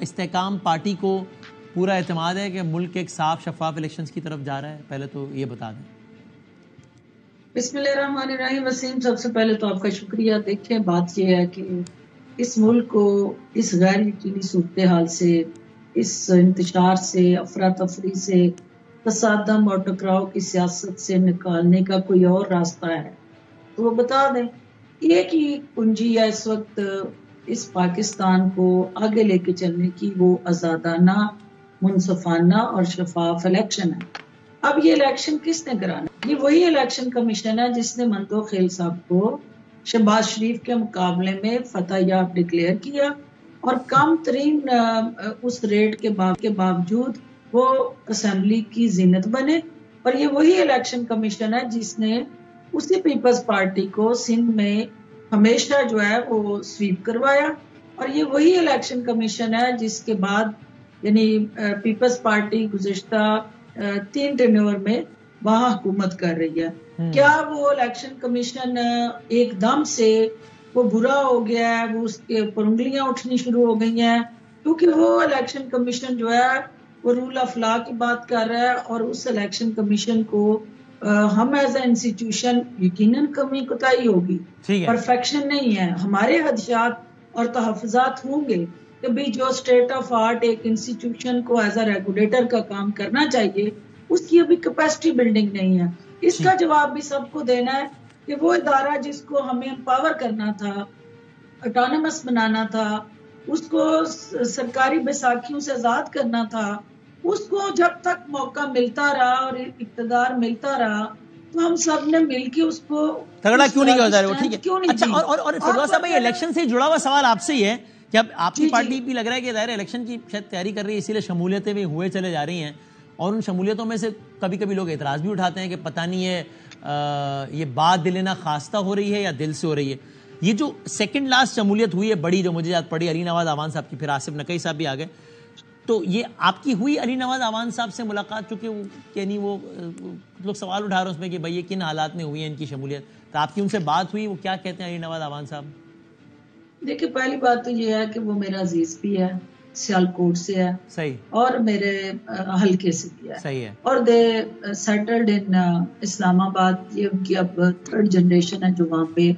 استحکام پارٹی کو پورا اعتماد ہے کہ ملک ایک صاف شفاف الیکشنز کی طرف جا رہا ہے؟ پہلے تو یہ بتا دیں. بسم اللہ الرحمن الرحیم. وسیم، سب سے پہلے تو آپ کا شکریہ. دیکھیں، بات یہ ہے کہ اس ملک کو اس غیر یقینی صورتحال سے، اس انتشار سے، افراتفری سے، تصادم اور ٹکراؤ کی سیاست سے نکالنے کا کوئی اور راستہ ہے تو وہ بتا دیں. ایک ہی کنجی ہے اس وقت اس پاکستان کو آگے لے کے چلنے کی، وہ آزادانہ، منصفانہ اور شفاف الیکشن ہے. اب یہ الیکشن کس نے کرانا؟ یہ وہی الیکشن کمیشن ہے جس نے منتو خیل صاحب کو شہباز شریف کے مقابلے میں فتح یاب ڈکلیئر کیا اور کم ترین اس ریٹ کے باوجود وہ اسمبلی کی زینت بنے. اور یہ وہی الیکشن کمیشن ہے جس نے اسی پیپلز پارٹی کو سندھ میں ہمیشہ جو ہے وہ سویپ کروایا. اور یہ وہی الیکشن کمیشن ہے جس کے بعد یعنی پیپلز پارٹی گزشتہ 3 ٹرنور میں وہاں حکومت کر رہی ہے. کیا وہ الیکشن کمیشن ایک دم سے وہ برا ہو گیا ہے، وہ اس کے اوپر انگلیاں اٹھنی شروع ہو گئی ہیں؟ کیونکہ وہ الیکشن کمیشن جو ہے وہ رول آف لا کی بات کر رہا ہے اور اس الیکشن کمیشن کو ہم ایز اے انسٹیٹیوشن یقیناً کمی کوتاہی ہوگی، پرفیکشن نہیں ہے. ہمارے خدشات اور تحفظات ہوں گے کہ بھی جو اسٹیٹ آف آرٹ ایک انسٹیٹیوشن کو ایز اے ریگولیٹر کا کام کرنا چاہیے اس کی ابھی کیپیسٹی بلڈنگ نہیں ہے. اس کا جواب بھی سب کو دینا ہے کہ وہ ادارہ جس کو ہمیں امپاور کرنا تھا، اٹانومس بنانا تھا، اس کو سرکاری بیساکھیوں سے آزاد کرنا تھا، اس کو جب تک موقع ملتا رہا اور اقتدار ملتا رہا تو ہم سب نے مل کے اس کو تگڑا کیوں نہیں کیا جا رہا؟ ٹھیک ہے. اچھا، اور فیروز صاحب، یہ الیکشن سے جڑا ہوا سوال آپ سے ہی ہے کہ اب آپ کی پارٹی بھی لگ رہا ہے کہ ظاہر الیکشن کی شاید تیاری کر رہی ہے، اسی لیے شمولیتیں بھی ہوئے چلے جا رہی ہیں، اور ان شمولیتوں میں سے کبھی کبھی لوگ اعتراض بھی اٹھاتے ہیں کہ پتہ نہیں ہے یہ بات دل نہ خواستہ ہو رہی ہے یا دل سے ہو رہی ہے. یہ جو سیکنڈ لاسٹ شمولیت ہوئی ہے بڑی، جو مجھے یاد پڑی، علی نواز اعوان صاحب کی، پھر آصف نقوی صاحب بھی آ گئے، تو یہ آپ کی ہوئی علی نواز اعوان صاحب سے ملاقات؟ چونکہ یعنی وہ لوگ سوال اٹھا رہے ہیں اس میں کہ بھئی یہ کن حالات میں ہوئی ہے ان کی شمولیت، تو آپ کی ان سے بات ہوئی؟ وہ کیا کہتے ہیں علی نواز اعوان صاحب؟ دیکھیں، پہلی بات تو یہ ہے کہ وہ میرا عزیز بھی ہے، سیالکوٹ سے ہے، صحیح، اور میرے حلقے سے بھی ہے، صحیح ہے، اور دے سیٹلڈ ان اسلام آباد. یہ ان کی اب 3rd جنریشن ہے جو وہاں پہ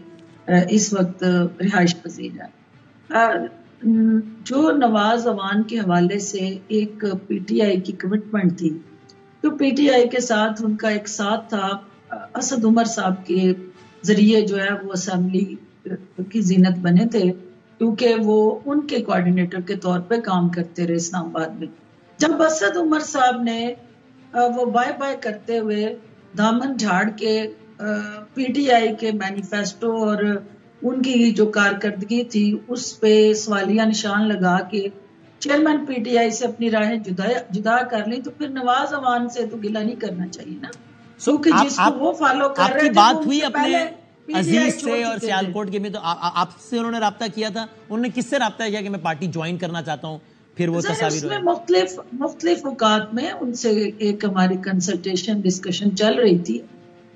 اس وقت رہائش پذیر ہے. جو نواز اعوان کے حوالے سے ایک پی ٹی آئی کی کمٹمنٹ تھی، تو پی ٹی آئی کے ساتھ ان کا ایک ساتھ تھا اسد عمر صاحب کے ذریعے جو ہے وہ اسمبلی کی زینت بنے تھے، کیونکہ وہ ان کے کوارڈینیٹر کے طور پہ کام کرتے رہے اسلام آباد میں. جب اسد عمر صاحب نے وہ بائے بائے کرتے ہوئے دامن جھاڑ کے پی ٹی آئی کے مینیفیسٹو اور ان کی جو کارکردگی تھی اس پہ سوالیہ نشان لگا کے چیئرمین پی ٹی آئی سے اپنی راہیں جدا کر لی، تو پھر نواز اعوان سے تو گلہ نہیں کرنا چاہیے نا، کیونکہ جس کو وہ فالو کر رہے تھے. بات ہوئی اپنے عزیز سے اور سیالکوٹ کے میں، تو آپ سے انہوں نے رابطہ کیا تھا؟ انہوں نے کس سے رابطہ کیا کہ میں پارٹی جوائن کرنا چاہتا ہوں؟ پھر وہ تصاویر میں مختلف اوقات میں ان سے ایک ہماری کنسلٹیشن ڈسکشن چل رہی تھی،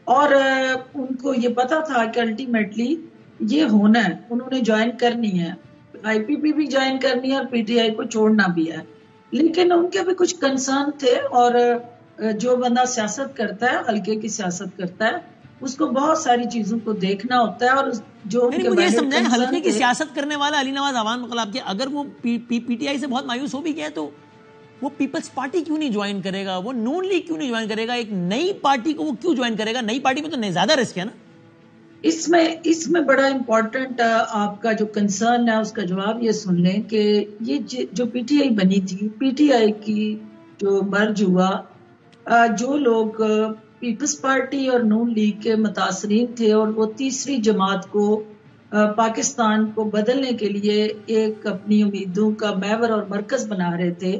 اور ان کو یہ پتا تھا کہ الٹیمیٹلی یہ ہونا ہے، انہوں نے جوائن کرنی ہے، آئی پی پی بھی جوائن کرنی ہے اور پی ٹی آئی کو چھوڑنا بھی ہے. لیکن ان کے بھی کچھ کنسرن تھے، اور جو بندہ سیاست کرتا ہے، حلقے کی سیاست کرتا ہے، اس کو بہت ساری چیزوں کو دیکھنا ہوتا ہے. اور جو ان کے مجھے سمجھائیں، حلقے کی سیاست کرنے والا علی نواز اعوان مطلب کہ اگر وہ پی ٹی آئی سے بہت مایوس ہو بھی گیا تو وہ پیپلز پارٹی کیوں نہیں جوائن کرے گا؟ وہ نون لیگ کیوں نہیں جوائن کرے گا؟ ایک نئی پارٹی کو وہ کیوں جوائن کرے گا؟ نئی پارٹی میں تو زیادہ رسک ہے نا. اس میں بڑا امپورٹنٹ آپ کا جو کنسرن ہے اس کا جواب یہ سن لیں کہ یہ جو پی ٹی آئی بنی تھی، پی ٹی آئی کی جو مرج ہوا، جو لوگ پیپلز پارٹی اور نون لیگ کے متاثرین تھے اور وہ تیسری جماعت کو پاکستان کو بدلنے کے لیے ایک اپنی امیدوں کا محور اور مرکز بنا رہے تھے،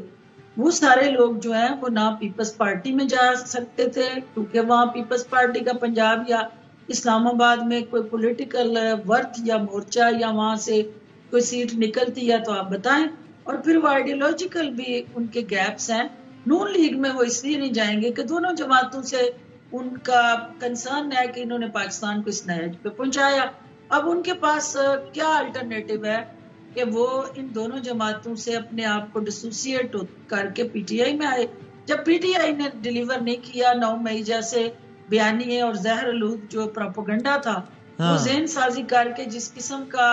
وہ سارے لوگ جو ہیں وہ نہ پیپلز پارٹی میں جا سکتے تھے، کیونکہ وہاں پیپلز پارٹی کا پنجاب یا اسلام آباد میں کوئی پولیٹیکل ورتھ یا مورچہ یا وہاں سے کوئی سیٹ نکلتی ہے تو آپ بتائیں. اور پھر وہ آئیڈیولوجیکل بھی ان کے گیپس ہیں. نون لیگ میں وہ اس لیے نہیں جائیں گے کہ دونوں جماعتوں سے ان کا کنسرن ہے کہ انہوں نے پاکستان کو اس نہج پہ پہنچایا. اب ان کے پاس کیا الٹرنیٹو ہے کہ وہ ان دونوں جماعتوں سے اپنے آپ کو ڈسوسیٹ کر کے پی ٹی آئی میں آئے. جب پی ٹی آئی نے ڈیلیور نہیں کیا 9 مئی جیسے بیانیے اور زہر آلود جو پروپیگنڈا تھا وہ ذہن سازی کر کے جس قسم کا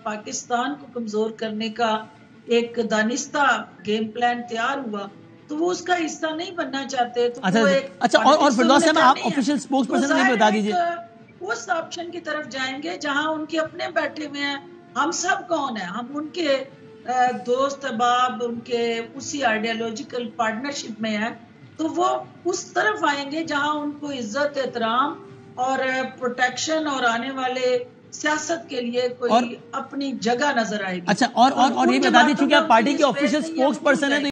پاکستان کو کمزور کرنے کا ایک دانستہ گیم پلان تیار ہوا تو وہ اس کا حصہ نہیں بننا چاہتے. تو اور فردوس صاحب آپ آفیشیل اسپوکس پرسن بھی بتا دیجیے. اس آپشن کی طرف جائیں گے جہاں ان کے اپنے بیٹھے ہوئے ہیں. ہم سب کون ہیں؟ ہم ان کے دوست احباب، ان کے اسی آئیڈیالوجیکل پارٹنرشپ میں ہیں. تو وہ اس طرف آئیں گے جہاں ان کو عزت، احترام اور پروٹیکشن اور آنے والے سیاست کے لیے کوئی اپنی جگہ نظر آئے گی. اچھا اور یہ بتا دیجیے چونکہ آپ پارٹی کے آفیشیل اسپوکس پرسن ہیں